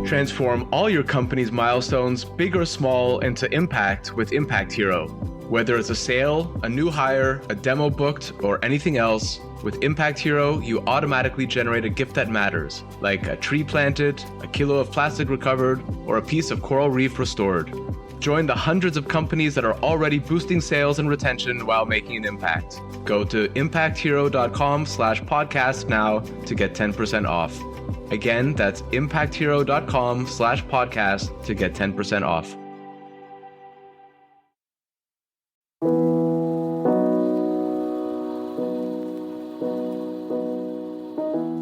Transform all your company's milestones, big or small, into impact with Impact Hero. Whether it's a sale, a new hire, a demo booked, or anything else, with Impact Hero, you automatically generate a gift that matters, like a tree planted, a kilo of plastic recovered, or a piece of coral reef restored. Join the hundreds of companies that are already boosting sales and retention while making an impact. Go to impacthero.com/podcast now to get 10% off. Again, that's impacthero.com/podcast to get 10% off.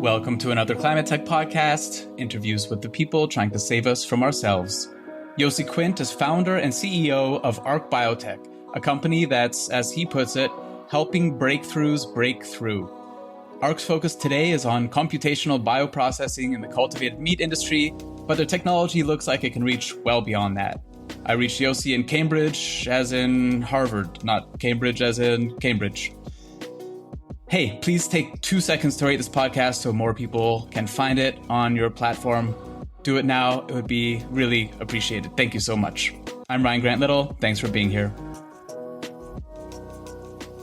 Welcome to another Climate Tech podcast, interviews with the people trying to save us from ourselves. Yossi Quint is founder and CEO of Biotech, a company that's, as he puts it, helping breakthroughs break through. ARC's focus today is on computational bioprocessing in the cultivated meat industry, but their technology looks like it can reach well beyond that. I reached Yossi in Cambridge, as in Harvard, not Cambridge as in Cambridge. Hey, please take 2 seconds to rate this podcast so more people can find it on your platform. Do it now. It would be really appreciated. Thank you so much. I'm Ryan Grant Little. Thanks for being here.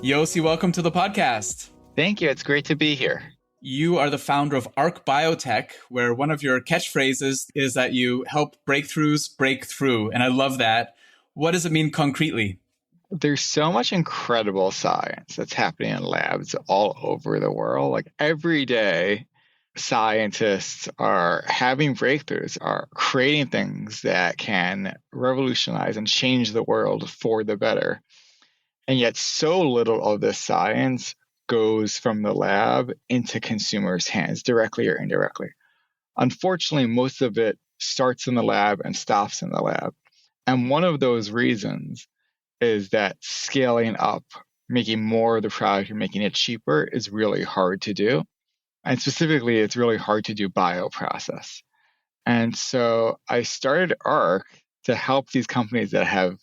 Yossi, welcome to the podcast. Thank you. It's great to be here. You are the founder of Biotech, where one of your catchphrases is that you help breakthroughs break through. And I love that. What does it mean concretely? There's so much incredible science that's happening in labs all over the world. Like every day, scientists are having breakthroughs, are creating things that can revolutionize and change the world for the better. And yet so little of this science goes from the lab into consumers' hands, directly or indirectly. Unfortunately, most of it starts in the lab and stops in the lab. And one of those reasons is that scaling up, making more of the product and making it cheaper is really hard to do. And specifically, it's really hard to do bioprocess. And so I started ARC to help these companies that have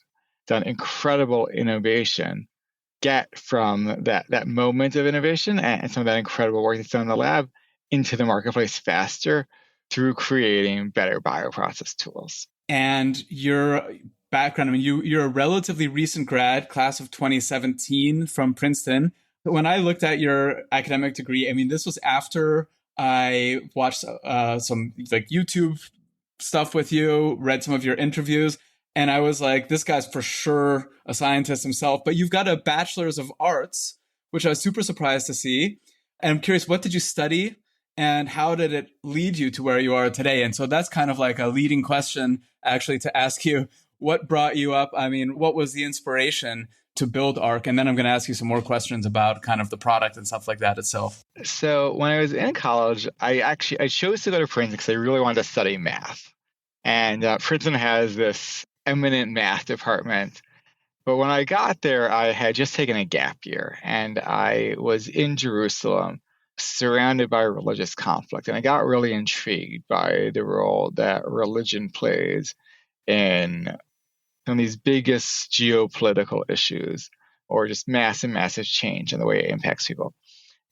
done incredible innovation get from that moment of innovation and some of that incredible work that's done in the lab into the marketplace faster through creating better bioprocess tools. And your background, I mean, you're a relatively recent grad, class of 2017 from Princeton. When I looked at your academic degree, I mean, this was after I watched some like YouTube stuff with you, read some of your interviews, and I was like, this guy's for sure a scientist himself. But you've got a bachelor's of arts, which I was super surprised to see. And I'm curious, what did you study and how did it lead you to where you are today? And so that's kind of like a leading question, actually, to ask you, what brought you up? I mean, what was the inspiration to build ARC? And then I'm going to ask you some more questions about kind of the product and stuff like that itself. So when I was in college, I chose to go to Princeton because I really wanted to study math. And Princeton has this eminent math department. But when I got there, I had just taken a gap year and I was in Jerusalem surrounded by religious conflict. And I got really intrigued by the role that religion plays in some of these biggest geopolitical issues or just massive change in the way it impacts people.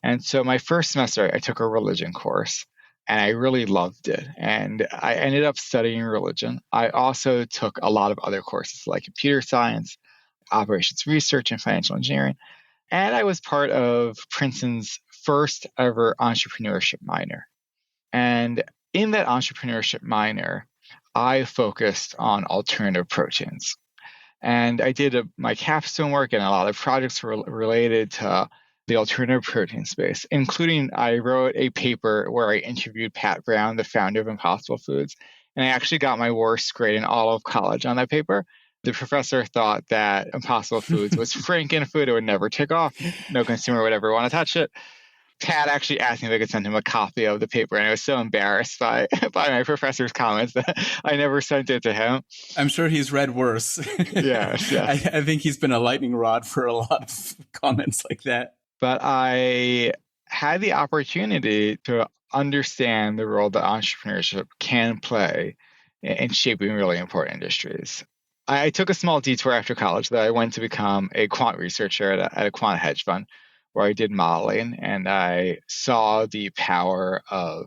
And so my first semester, I took a religion course. And I really loved it. And I ended up studying religion. I also took a lot of other courses like computer science, operations research, and financial engineering. And I was part of Princeton's first ever entrepreneurship minor. And in that entrepreneurship minor, I focused on alternative proteins. And I did my capstone work and a lot of projects related to the alternative protein space, including I wrote a paper where I interviewed Pat Brown, the founder of Impossible Foods, and I actually got my worst grade in all of college on that paper. The professor thought that Impossible Foods was Frankenfood, it would never take off, no consumer would ever want to touch it. Pat actually asked me if I could send him a copy of the paper, and I was so embarrassed by my professor's comments that I never sent it to him. I'm sure he's read worse. Yes. I think he's been a lightning rod for a lot of comments like that. But I had the opportunity to understand the role that entrepreneurship can play in shaping really important industries. I took a small detour after college that I went to become a quant researcher at a quant hedge fund where I did modeling, and I saw the power of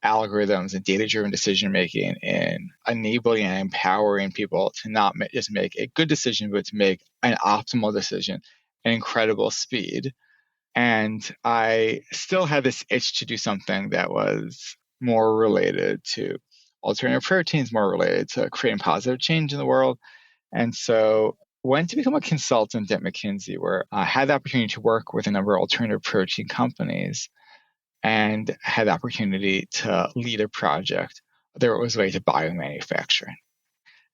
algorithms and data-driven decision making in enabling and empowering people to not just make a good decision, but to make an optimal decision at incredible speed. And I still had this itch to do something that was more related to alternative proteins, more related to creating positive change in the world. And so went to become a consultant at McKinsey, where I had the opportunity to work with a number of alternative protein companies and had the opportunity to lead a project that was related to biomanufacturing.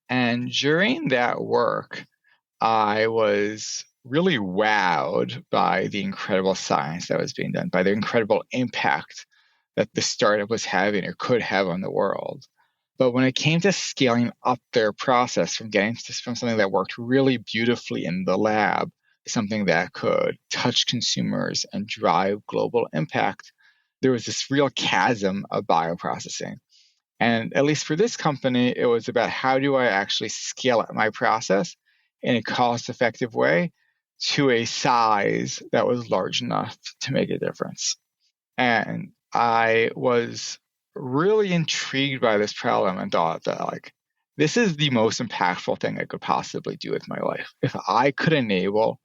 And during that work, I was really wowed by the incredible science that was being done, by the incredible impact that the startup was having or could have on the world. But when it came to scaling up their process from getting from something that worked really beautifully in the lab to something that could touch consumers and drive global impact, there was this real chasm of bioprocessing. And at least for this company, it was about how do I actually scale up my process in a cost-effective way to a size that was large enough to make a difference. And I was really intrigued by this problem and thought that this is the most impactful thing I could possibly do with my life. If I could enable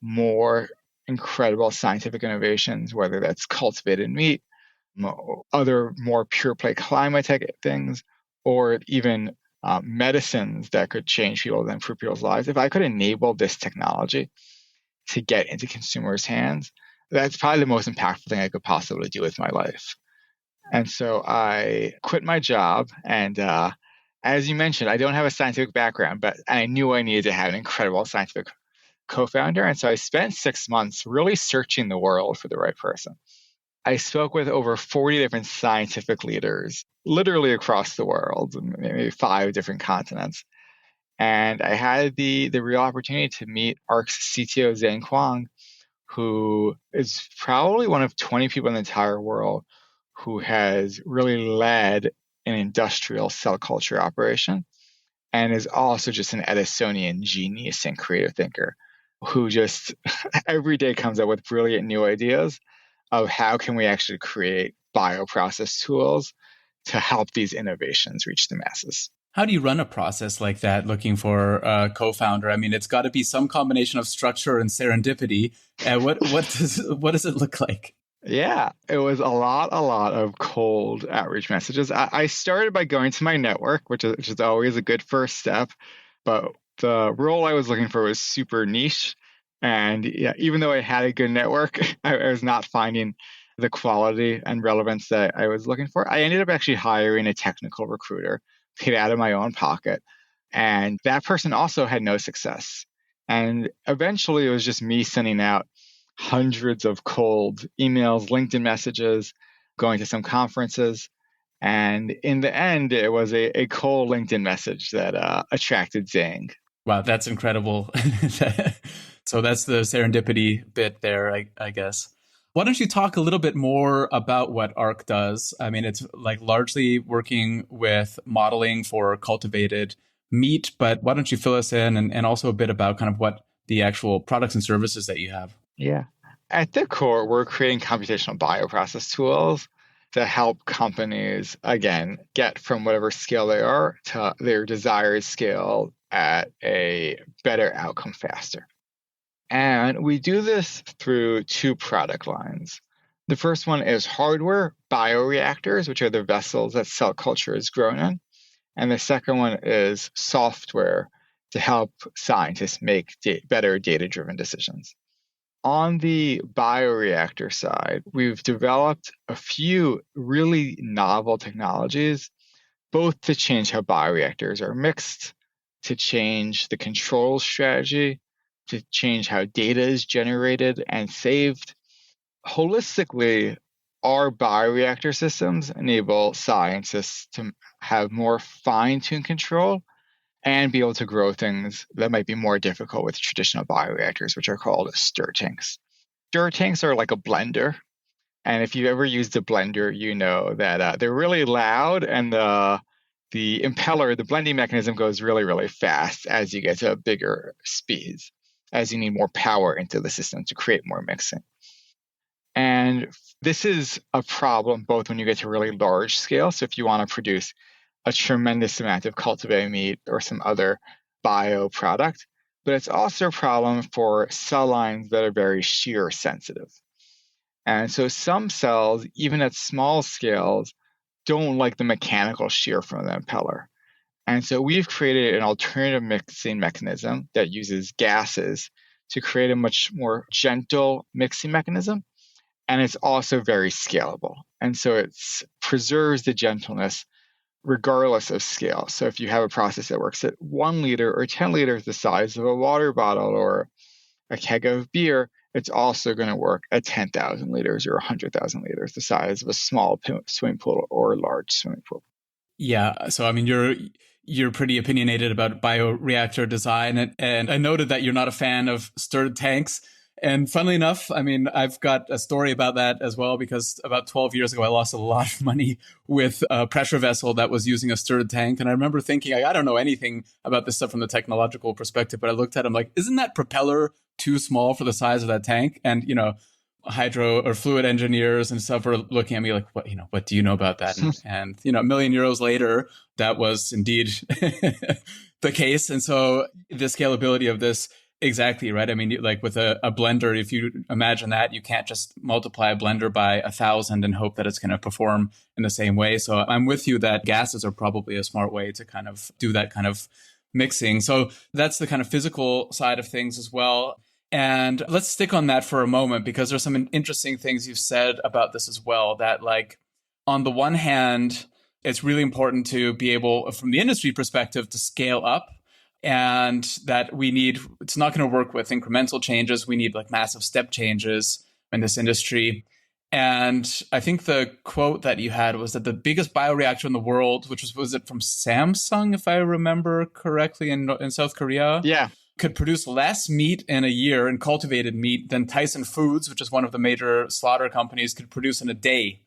more incredible scientific innovations, whether that's cultivated meat, other more pure play climate tech things, or even medicines that could change people and improve people's lives. If I could enable this technology to get into consumers' hands, that's probably the most impactful thing I could possibly do with my life. And so I quit my job. And as you mentioned, I don't have a scientific background, but I knew I needed to have an incredible scientific co-founder. And so I spent 6 months really searching the world for the right person. I spoke with over 40 different scientific leaders, literally across the world, maybe 5 different continents. And I had the real opportunity to meet ARC's CTO, Zhang Kuang, who is probably one of 20 people in the entire world who has really led an industrial cell culture operation and is also just an Edisonian genius and creative thinker who just every day comes up with brilliant new ideas of how can we actually create bioprocess tools to help these innovations reach the masses. How do you run a process like that, looking for a co-founder? I mean, it's got to be some combination of structure and serendipity. What does it look like? Yeah, it was a lot of cold outreach messages. I started by going to my network, which is always a good first step. But the role I was looking for was super niche. And yeah, even though I had a good network, I was not finding the quality and relevance that I was looking for. I ended up actually hiring a technical recruiter, paid out of my own pocket. And that person also had no success. And eventually it was just me sending out hundreds of cold emails, LinkedIn messages, going to some conferences. And in the end, it was a cold LinkedIn message that attracted Zhang. Wow, that's incredible. So that's the serendipity bit there, I guess. Why don't you talk a little bit more about what ARC does? I mean, it's like largely working with modeling for cultivated meat, but why don't you fill us in and also a bit about kind of what the actual products and services that you have? Yeah. At the core, we're creating computational bioprocess tools to help companies, again, get from whatever scale they are to their desired scale at a better outcome faster. And we do this through 2 product lines. The first one is hardware, bioreactors, which are the vessels that cell culture is grown in. And the second one is software to help scientists make better data-driven decisions. On the bioreactor side, we've developed a few really novel technologies, both to change how bioreactors are mixed, to change the control strategy, to change how data is generated and saved. Holistically, our bioreactor systems enable scientists to have more fine-tuned control and be able to grow things that might be more difficult with traditional bioreactors, which are called stir tanks. Stir tanks are like a blender. And if you've ever used a blender, you know that they're really loud and the impeller, the blending mechanism goes really, really fast as you get to bigger speeds, as you need more power into the system to create more mixing. And this is a problem both when you get to really large scale. So if you want to produce a tremendous amount of cultivated meat or some other bio product, but it's also a problem for cell lines that are very shear sensitive. And so some cells, even at small scales, don't like the mechanical shear from the impeller. And so we've created an alternative mixing mechanism that uses gases to create a much more gentle mixing mechanism. And it's also very scalable. And so it preserves the gentleness regardless of scale. So if you have a process that works at 1 liter or 10 liters, the size of a water bottle or a keg of beer, it's also going to work at 10,000 liters or 100,000 liters, the size of a small swimming pool or a large swimming pool. Yeah. So, I mean, you're pretty opinionated about bioreactor design. And I noted that you're not a fan of stirred tanks. And funnily enough, I mean, I've got a story about that as well, because about 12 years ago, I lost a lot of money with a pressure vessel that was using a stirred tank. And I remember thinking, I don't know anything about this stuff from the technological perspective, but I looked at it, I'm like, isn't that propeller too small for the size of that tank? And, hydro or fluid engineers and stuff were looking at me like, what do you know about that? And €1 million later, that was indeed the case. And so the scalability of this, exactly, right? I mean, like with a blender, if you imagine that, you can't just multiply a blender by 1,000 and hope that it's going to perform in the same way. So I'm with you that gases are probably a smart way to kind of do that kind of mixing. So that's the kind of physical side of things as well. And let's stick on that for a moment, because there's some interesting things you've said about this as well, that like on the one hand, it's really important to be able, from the industry perspective, to scale up, and that it's not going to work with incremental changes. We need like massive step changes in this industry. And I think the quote that you had was that the biggest bioreactor in the world, which was it from Samsung, if I remember correctly, in South Korea? Yeah. Could produce less meat in a year in cultivated meat than Tyson Foods, which is one of the major slaughter companies, could produce in a day.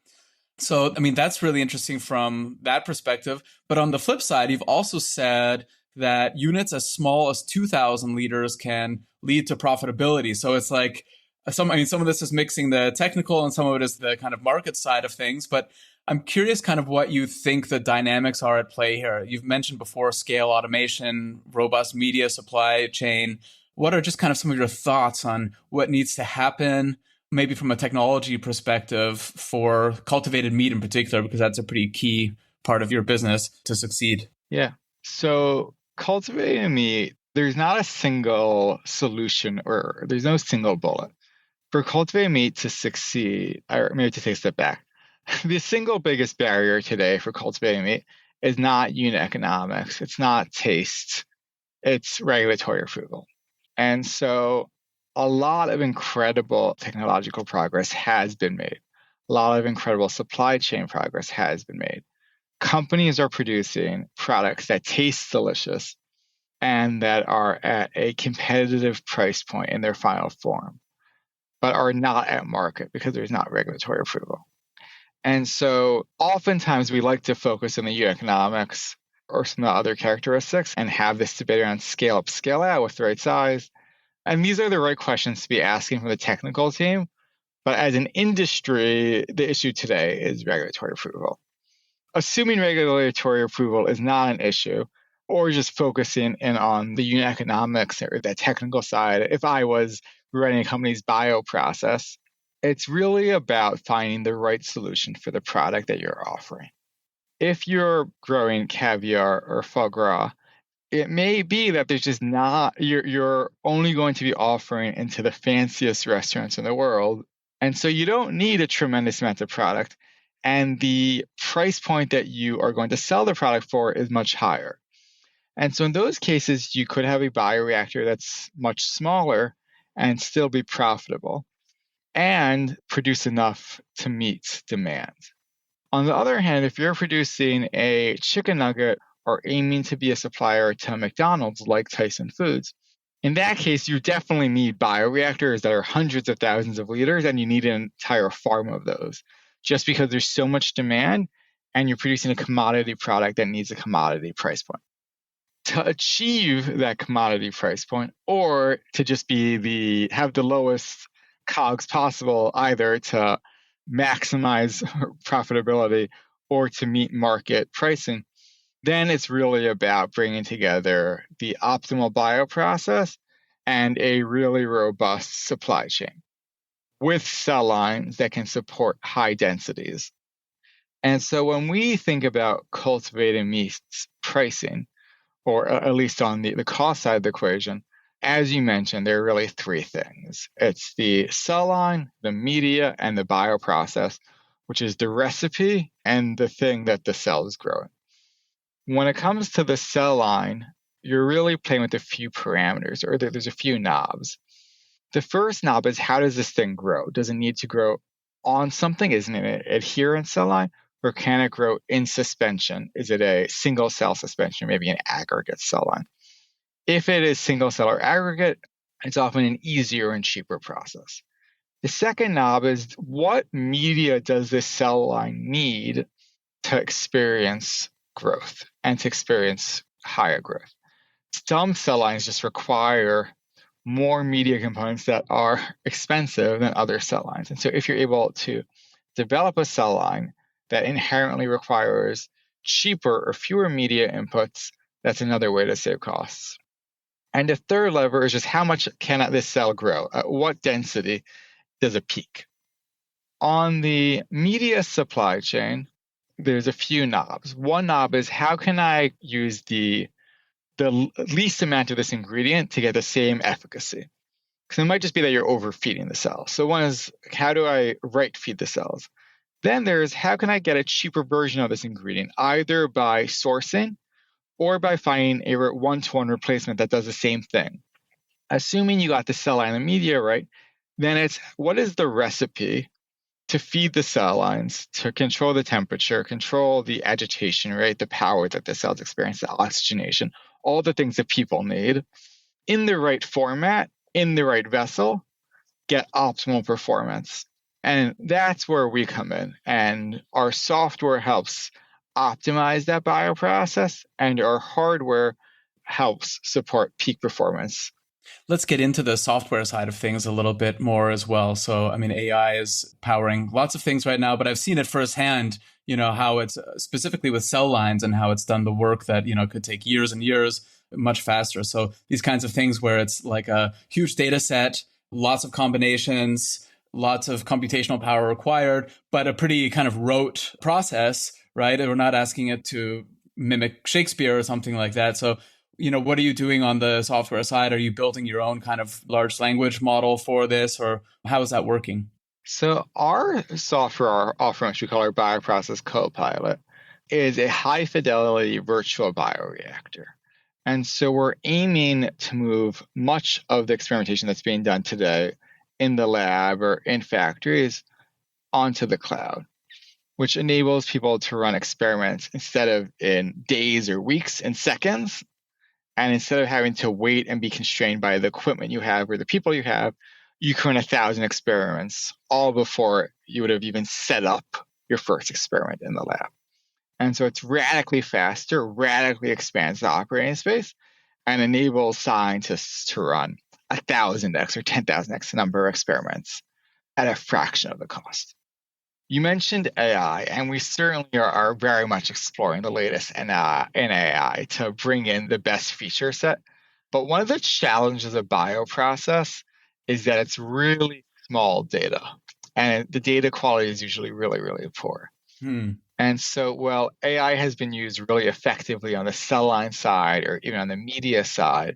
So, I mean, that's really interesting from that perspective. But on the flip side, you've also said that units as small as 2,000 liters can lead to profitability. So it's like some of this is mixing the technical and some of it is the kind of market side of things. But I'm curious kind of what you think the dynamics are at play here. You've mentioned before scale automation, robust media supply chain. What are just kind of some of your thoughts on what needs to happen, maybe from a technology perspective, for cultivated meat in particular, because that's a pretty key part of your business to succeed? Yeah. So cultivated meat, there's not a single solution or there's no single bullet. For cultivated meat to succeed, or maybe to take a step back, the single biggest barrier today for cultivating meat is not unit economics. It's not taste. It's regulatory approval. And so a lot of incredible technological progress has been made. A lot of incredible supply chain progress has been made. Companies are producing products that taste delicious and that are at a competitive price point in their final form, but are not at market because there's not regulatory approval. And so oftentimes we like to focus on the unit economics or some other characteristics and have this debate around scale up, scale out, what's the right size. And these are the right questions to be asking from the technical team. But as an industry, the issue today is regulatory approval. Assuming regulatory approval is not an issue, or just focusing in on the unit economics or the technical side, if I was running a company's bio process, it's really about finding the right solution for the product that you're offering. If you're growing caviar or foie gras, it may be that there's just not, you're only going to be offering into the fanciest restaurants in the world. And so you don't need a tremendous amount of product. And the price point that you are going to sell the product for is much higher. And so in those cases, you could have a bioreactor that's much smaller and still be profitable and produce enough to meet demand. On the other hand, if you're producing a chicken nugget or aiming to be a supplier to McDonald's like Tyson Foods, in that case, you definitely need bioreactors that are hundreds of thousands of liters, and you need an entire farm of those, just because there's so much demand and you're producing a commodity product that needs a commodity price point. To achieve that commodity price point, or to just be have the lowest cogs possible, either to maximize profitability or to meet market pricing, then it's really about bringing together the optimal bioprocess and a really robust supply chain with cell lines that can support high densities. And so when we think about cultivated meats pricing, or at least on the cost side of the equation, as you mentioned, there are really three things. It's the cell line, the media, and the bioprocess, which is the recipe and the thing that the cell is growing. When it comes to the cell line, you're really playing with a few parameters, or there's a few knobs. The first knob is, how does this thing grow? Does it need to grow on something? Isn't it an adherent cell line? Or can it grow in suspension? Is it a single cell suspension, maybe an aggregate cell line? If it is single cell or aggregate, it's often an easier and cheaper process. The second knob is, what media does this cell line need to experience growth and to experience higher growth? Some cell lines just require more media components that are expensive than other cell lines. And so if you're able to develop a cell line that inherently requires cheaper or fewer media inputs, that's another way to save costs. And the third lever is just, how much can this cell grow? At what density does it peak? On the media supply chain, there's a few knobs. One knob is, how can I use the least amount of this ingredient to get the same efficacy? Because it might just be that you're overfeeding the cells. So one is, how do I right feed the cells? Then there's, how can I get a cheaper version of this ingredient, either by sourcing or by finding a one-to-one replacement that does the same thing? Assuming you got the cell line and the media right, then it's, what is the recipe to feed the cell lines, to control the temperature, control the agitation rate, the power that the cells experience, the oxygenation, all the things that people need, in the right format, in the right vessel, get optimal performance. And that's where we come in. And our software helps optimize that bioprocess, and our hardware helps support peak performance. Let's get into the software side of things a little bit more as well. So, I mean, AI is powering lots of things right now, but I've seen it firsthand, how it's specifically with cell lines and how it's done the work that, could take years and years much faster. So these kinds of things where it's like a huge data set, lots of combinations, lots of computational power required, but a pretty kind of rote process, right? We're not asking it to mimic Shakespeare or something like that. So, what are you doing on the software side? Are you building your own kind of large language model for this, or how is that working? So our software offering, which we call our Bioprocess Copilot, is a high fidelity virtual bioreactor. And so we're aiming to move much of the experimentation that's being done today in the lab or in factories onto the cloud, which enables people to run experiments instead of in days or weeks, in seconds. And instead of having to wait and be constrained by the equipment you have or the people you have, you can run 1,000 experiments all before you would have even set up your first experiment in the lab. And so it's radically faster, radically expands the operating space, and enables scientists to run 1,000x or 10,000x number of experiments at a fraction of the cost. You mentioned AI, and we certainly are very much exploring the latest in AI to bring in the best feature set. But one of the challenges of bioprocess is that it's really small data, and the data quality is usually really, really poor. And so, while AI has been used really effectively on the cell line side or even on the media side,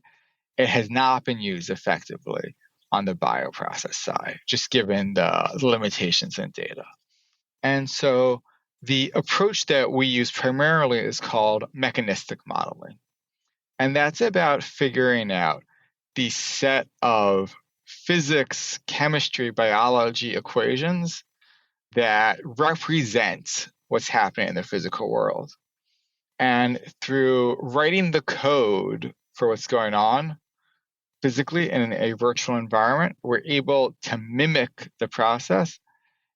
it has not been used effectively on the bioprocess side, just given the limitations in data. And so the approach that we use primarily is called mechanistic modeling. And that's about figuring out the set of physics, chemistry, biology equations that represent what's happening in the physical world. And through writing the code for what's going on physically in a virtual environment, we're able to mimic the process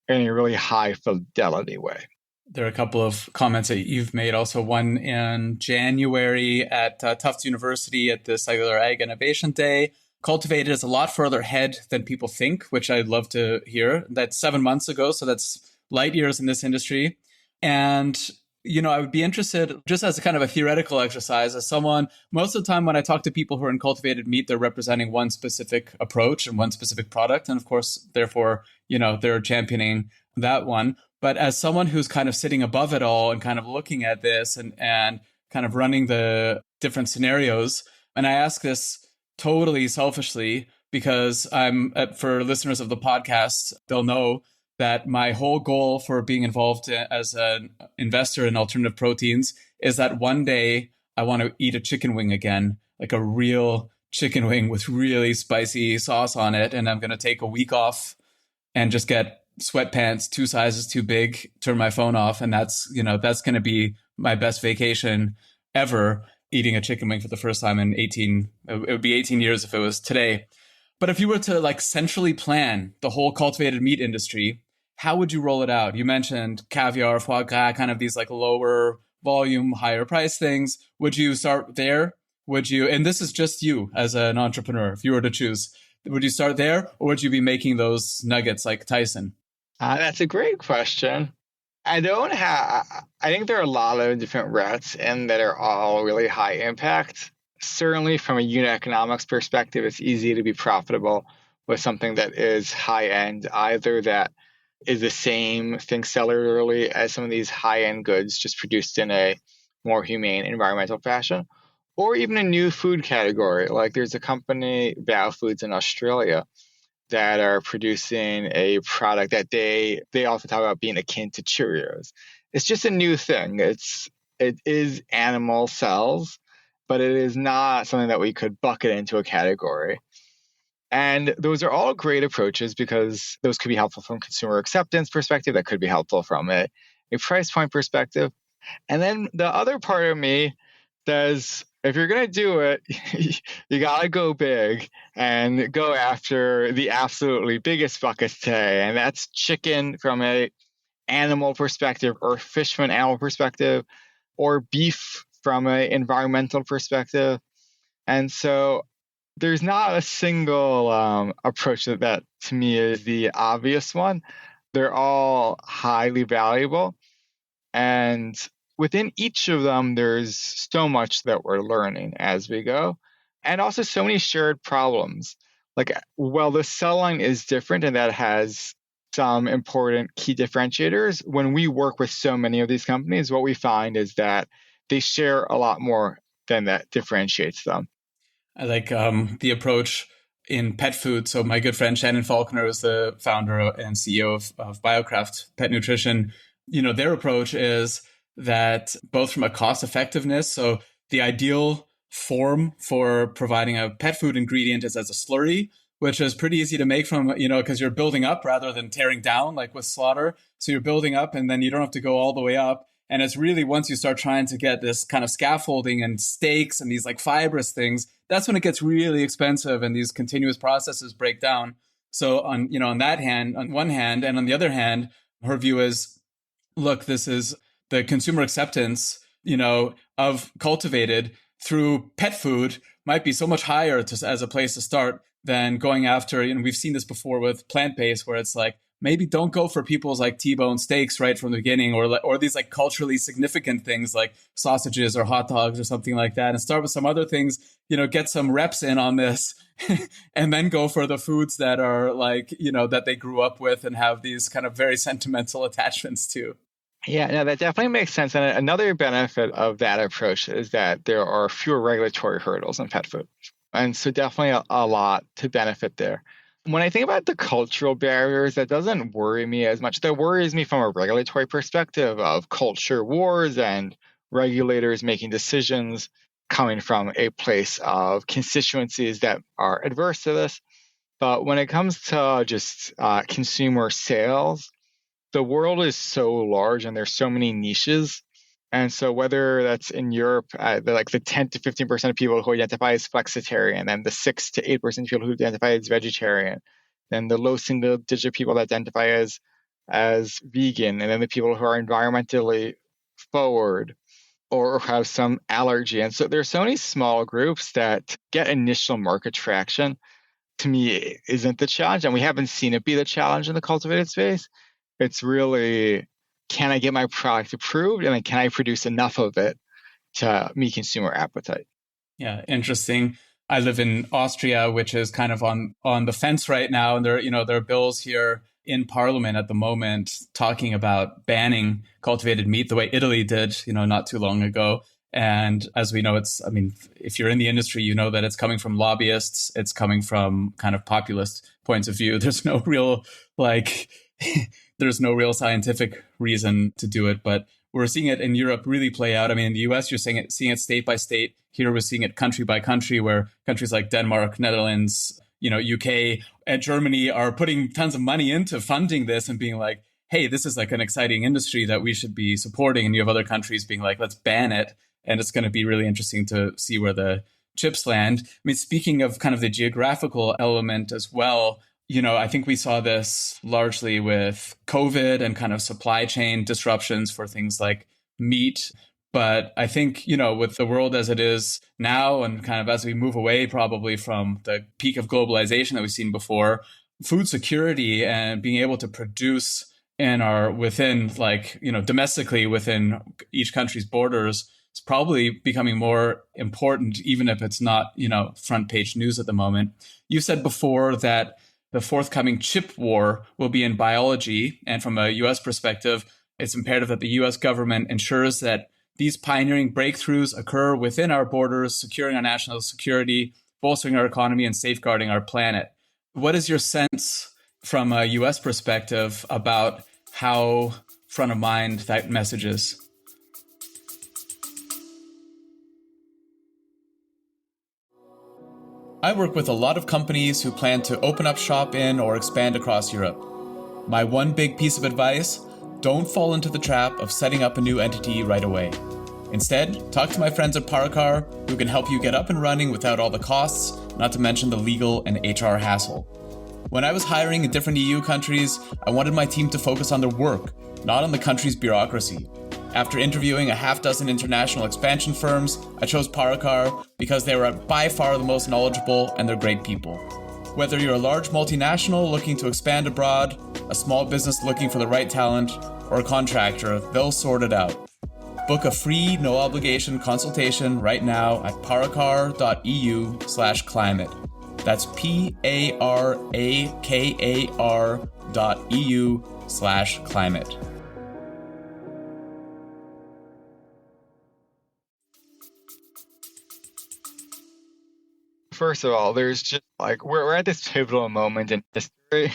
in a really high fidelity way. There are a couple of comments that you've made. Also, one in January at Tufts University at the Cellular Ag Innovation Day, Cultivated is a lot further ahead than people think, which I'd love to hear. That's 7 months ago, so that's light years in this industry. And I would be interested, just as a kind of a theoretical exercise, as someone, most of the time when I talk to people who are in cultivated meat, they're representing one specific approach and one specific product. And of course, therefore, they're championing that one. But as someone who's kind of sitting above it all and kind of looking at this and kind of running the different scenarios, and I ask this totally selfishly because for listeners of the podcast, they'll know that my whole goal for being involved as an investor in alternative proteins is that one day I want to eat a chicken wing again, like a real chicken wing with really spicy sauce on it. And I'm going to take a week off and just get sweatpants 2 sizes too big, turn my phone off. And that's going to be my best vacation ever, eating a chicken wing for the first time in it would be 18 years if it was today. But if you were to centrally plan the whole cultivated meat industry, how would you roll it out? You mentioned caviar, foie gras, kind of these lower volume, higher price things. Would you start there? And this is just you as an entrepreneur, if you were to choose, would you start there or would you be making those nuggets like Tyson? That's a great question. I think there are a lot of different routes and that are all really high impact. Certainly from a unit economics perspective, it's easy to be profitable with something that is high end, either that is the same thing cellularly as some of these high-end goods just produced in a more humane environmental fashion, or even a new food category. Like there's a company, Biofoods in Australia, that are producing a product that they often talk about being akin to Cheerios. It's just a new thing. It is animal cells, but it is not something that we could bucket into a category. And those are all great approaches because those could be helpful from consumer acceptance perspective. That could be helpful from a price point perspective. And then the other part of me says, if you're going to do it, you got to go big and go after the absolutely biggest buckets today. And that's chicken from a animal perspective, or fish from an animal perspective, or beef from an environmental perspective. And so there's not a single approach that to me is the obvious one. They're all highly valuable. And within each of them, there's so much that we're learning as we go. And also so many shared problems. The cell line is different and that has some important key differentiators. When we work with so many of these companies, what we find is that they share a lot more than that differentiates them. I like the approach in pet food. So my good friend Shannon Faulkner is the founder and CEO of BioCraft Pet Nutrition. Their approach is that both from a cost effectiveness, so the ideal form for providing a pet food ingredient is as a slurry, which is pretty easy to make from, because you're building up rather than tearing down like with slaughter. So you're building up and then you don't have to go all the way up. And it's really once you start trying to get this kind of scaffolding and steaks and these fibrous things, that's when it gets really expensive and these continuous processes break down. So on one hand, and on the other hand, her view is, look, this is the consumer acceptance, of cultivated through pet food might be so much higher as a place to start than going after, we've seen this before with plant-based where it's maybe don't go for people's T-bone steaks right from the beginning, or these culturally significant things like sausages or hot dogs or something like that, and start with some other things, get some reps in on this and then go for the foods that are that they grew up with and have these kind of very sentimental attachments to. Yeah, no, that definitely makes sense. And another benefit of that approach is that there are fewer regulatory hurdles in pet food. And so definitely a lot to benefit there. When I think about the cultural barriers, that doesn't worry me as much. That worries me from a regulatory perspective of culture wars and regulators making decisions coming from a place of constituencies that are adverse to this. But when it comes to just consumer sales, the world is so large and there's so many niches. And so whether that's in Europe, the 10 to 15% of people who identify as flexitarian, and the 6 to 8% of people who identify as vegetarian, then the low single digit people that identify as vegan, and then the people who are environmentally forward, or have some allergy. And so there's so many small groups that get initial market traction. To me, isn't the challenge, and we haven't seen it be the challenge in the cultivated space. It's really, can I get my product approved, and then can I produce enough of it to meet consumer appetite? Yeah, interesting. I live in Austria, which is kind of on the fence right now, and there are bills here in Parliament at the moment talking about banning cultivated meat the way Italy did, not too long ago. And as we know, if you're in the industry, you know that it's coming from lobbyists. It's coming from kind of populist points of view. There's no real, there's no real scientific reason to do it. But we're seeing it in Europe really play out. I mean, in the US, you're seeing it state by state. Here, we're seeing it country by country, where countries like Denmark, Netherlands, UK and Germany are putting tons of money into funding this and being like, hey, this is like an exciting industry that we should be supporting. And you have other countries being like, let's ban it. And it's going to be really interesting to see where the chips land. I mean, speaking of kind of the geographical element as well, I think we saw this largely with COVID and kind of supply chain disruptions for things like meat. But I think, with the world as it is now, and kind of as we move away probably from the peak of globalization that we've seen before, food security and being able to produce domestically within each country's borders is probably becoming more important, even if it's not, front page news at the moment. You said before that the forthcoming chip war will be in biology. And from a US perspective, it's imperative that the US government ensures that these pioneering breakthroughs occur within our borders, securing our national security, bolstering our economy, and safeguarding our planet. What is your sense from a US perspective about how front of mind that message is? I work with a lot of companies who plan to open up shop in or expand across Europe. My one big piece of advice: don't fall into the trap of setting up a new entity right away. Instead, talk to my friends at Paracar, who can help you get up and running without all the costs, not to mention the legal and HR hassle. When I was hiring in different EU countries, I wanted my team to focus on their work, not on the country's bureaucracy. After interviewing a half dozen international expansion firms, I chose Paracar because they were by far the most knowledgeable, and they're great people. Whether you're a large multinational looking to expand abroad, a small business looking for the right talent, or a contractor, they'll sort it out. Book a free, no-obligation consultation right now at paracar.eu/climate. That's PARAKAR.eu/climate. First of all, there's just we're at this pivotal moment in history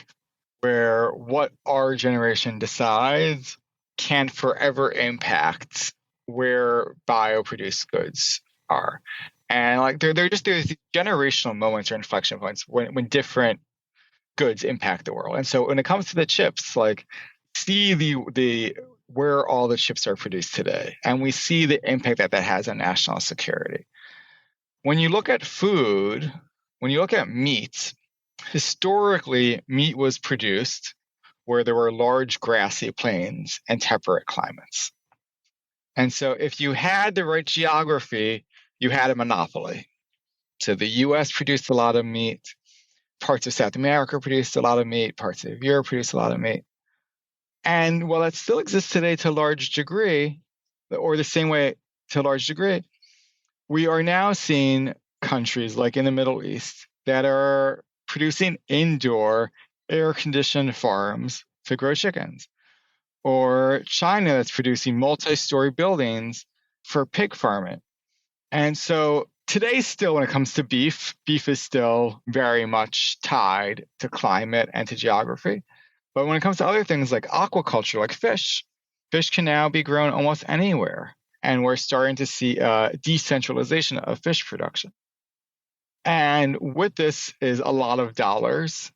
where what our generation decides can forever impact where bioproduced goods are. And there's these generational moments or inflection points when different goods impact the world. And so when it comes to the chips, see the where all the chips are produced today, and we see the impact that has on national security. When you look at food, when you look at meat, historically, meat was produced where there were large grassy plains and temperate climates. And so if you had the right geography, you had a monopoly. So the US produced a lot of meat. Parts of South America produced a lot of meat. Parts of Europe produced a lot of meat. And while that still exists today to a large degree, or the same way to a large degree, we are now seeing countries like in the Middle East that are producing indoor air-conditioned farms to grow chickens, or China that's producing multi-story buildings for pig farming. And so today still, when it comes to beef is still very much tied to climate and to geography. But when it comes to other things like aquaculture, like fish can now be grown almost anywhere. And we're starting to see decentralization of fish production. And with this is a lot of dollars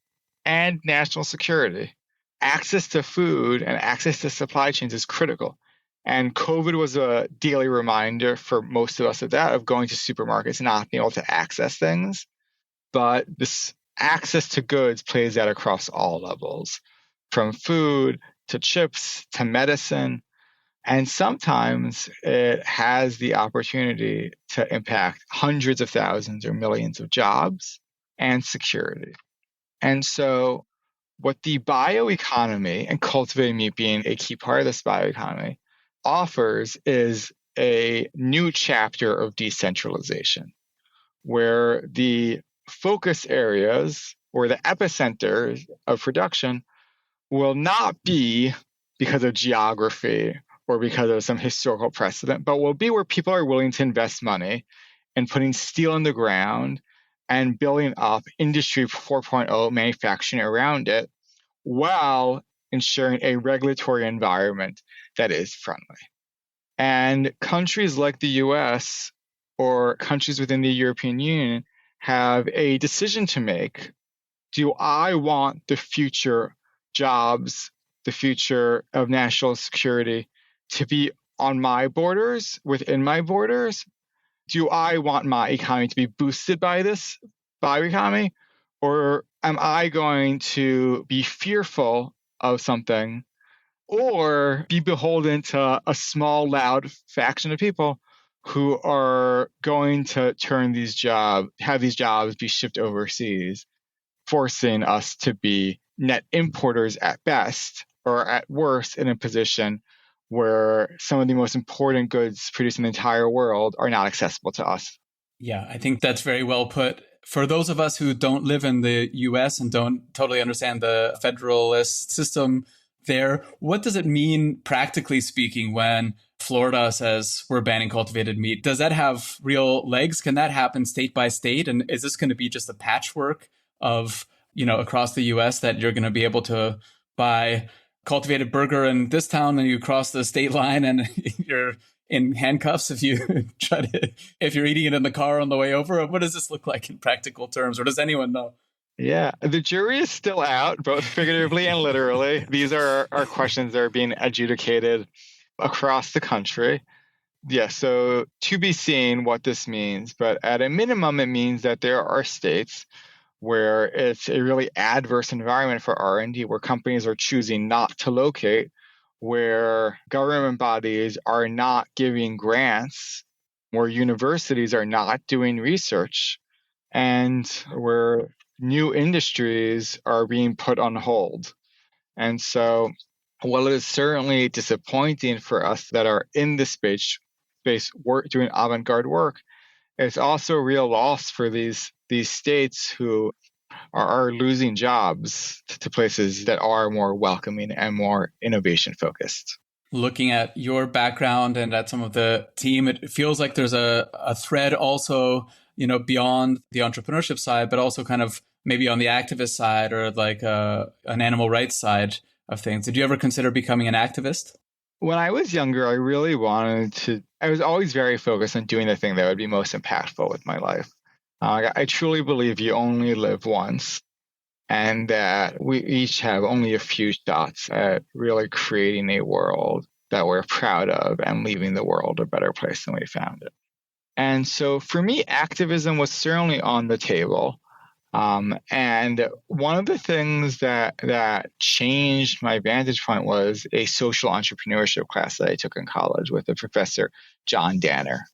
and national security. Access to food and access to supply chains is critical. And COVID was a daily reminder for most of us of going to supermarkets and not being able to access things. But this access to goods plays out across all levels, from food to chips to medicine. And sometimes it has the opportunity to impact hundreds of thousands or millions of jobs and security. And so what the bioeconomy, and cultivated meat being a key part of this bioeconomy, offers is a new chapter of decentralization, where the focus areas or the epicenter of production will not be because of geography or because of some historical precedent, but will be where people are willing to invest money and putting steel in the ground and building up Industry 4.0 manufacturing around it while ensuring a regulatory environment that is friendly. And countries like the US or countries within the European Union have a decision to make. Do I want the future jobs, the future of national security to be on my borders, within my borders? Do I want my economy to be boosted by this bioeconomy? Or am I going to be fearful of something or be beholden to a small, loud faction of people who are going to have these jobs be shipped overseas, forcing us to be net importers at best, or at worst in a position where some of the most important goods produced in the entire world are not accessible to us. Yeah, I think that's very well put. For those of us who don't live in the US and don't totally understand the federalist system there, what does it mean, practically speaking, when Florida says we're banning cultivated meat? Does that have real legs? Can that happen state by state? And is this going to be just a patchwork of, across the US that you're going to be able to buy cultivated burger in this town and you cross the state line and you're in handcuffs if you're eating it in the car on the way over? What does this look like in practical terms, or does anyone know? Yeah, the jury is still out, both figuratively and literally. These are questions that are being adjudicated across the country. Yeah, so to be seen what this means, but at a minimum, it means that there are states where it's a really adverse environment for R&D, where companies are choosing not to locate, where government bodies are not giving grants, where universities are not doing research, and where new industries are being put on hold. And so while it is certainly disappointing for us that are in this space work, doing avant-garde work, it's also a real loss for these states who are losing jobs to places that are more welcoming and more innovation focused. Looking at your background and at some of the team, it feels like there's a thread also, beyond the entrepreneurship side, but also kind of maybe on the activist side or like an animal rights side of things. Did you ever consider becoming an activist? When I was younger, I really wanted to. I was always very focused on doing the thing that would be most impactful with my life. I truly believe you only live once, and that we each have only a few shots at really creating a world that we're proud of and leaving the world a better place than we found it. And so for me, activism was certainly on the table. And one of the things that changed my vantage point was a social entrepreneurship class that I took in college with a professor, John Danner.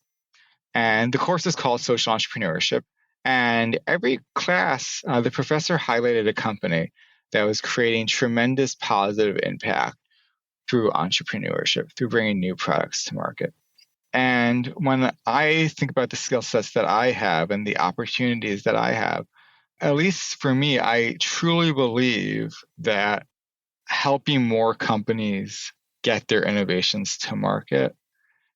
And the course is called Social Entrepreneurship. And every class, the professor highlighted a company that was creating tremendous positive impact through entrepreneurship, through bringing new products to market. And when I think about the skill sets that I have and the opportunities that I have, at least for me, I truly believe that helping more companies get their innovations to market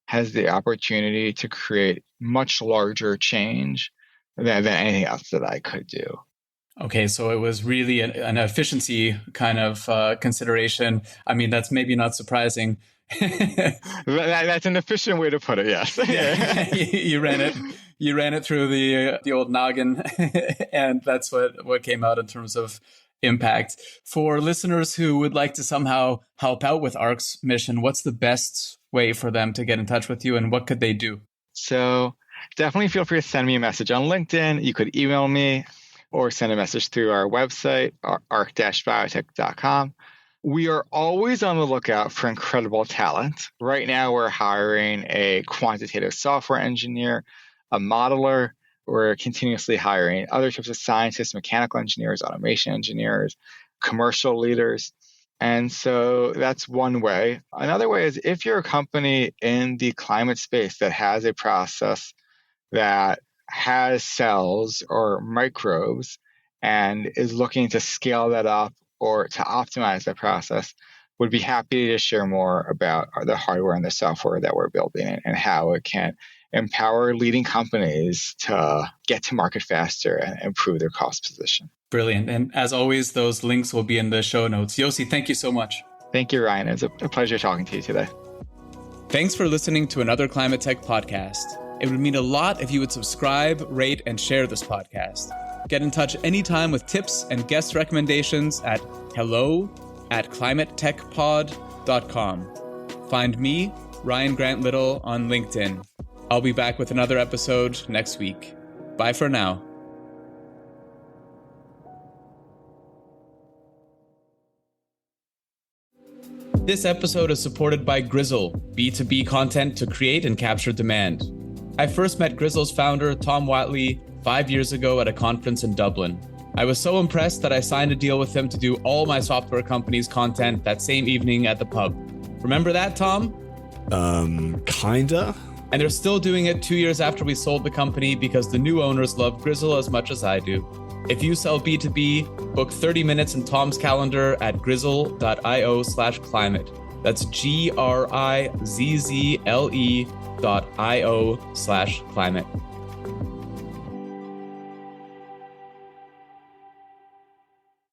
has the opportunity to create much larger change than anything else that I could do. Okay, so it was really an efficiency kind of consideration. I mean, that's maybe not surprising. That's an efficient way to put it, yes. Yeah. You ran it through the old noggin, and that's what came out in terms of impact. For listeners who would like to somehow help out with ARC's mission, what's the best way for them to get in touch with you, and what could they do? So definitely feel free to send me a message on LinkedIn. You could email me or send a message through our website, arc-biotech.com. We are always on the lookout for incredible talent. Right now, we're hiring a quantitative software engineer, a modeler. We're continuously hiring other types of scientists, mechanical engineers, automation engineers, commercial leaders. And so that's one way. Another way is if you're a company in the climate space that has a process that has cells or microbes and is looking to scale that up or to optimize that process, would be happy to share more about the hardware and the software that we're building and how it can empower leading companies to get to market faster and improve their cost position. Brilliant. And as always, those links will be in the show notes. Yossi, thank you so much. Thank you, Ryan. It's a pleasure talking to you today. Thanks for listening to another Climate Tech podcast. It would mean a lot if you would subscribe, rate, and share this podcast. Get in touch anytime with tips and guest recommendations at hello@climatetechpod.com. Find me, Ryan Grant Little, on LinkedIn. I'll be back with another episode next week. Bye for now. This episode is supported by Grizzle, B2B content to create and capture demand. I first met Grizzle's founder, Tom Watley, 5 years ago at a conference in Dublin. I was so impressed that I signed a deal with him to do all my software company's content that same evening at the pub. Remember that, Tom? Kinda. And they're still doing it 2 years after we sold the company because the new owners love Grizzle as much as I do. If you sell B2B, book 30 minutes in Tom's calendar at grizzle.io/climate. That's GRIZZLE.io/climate.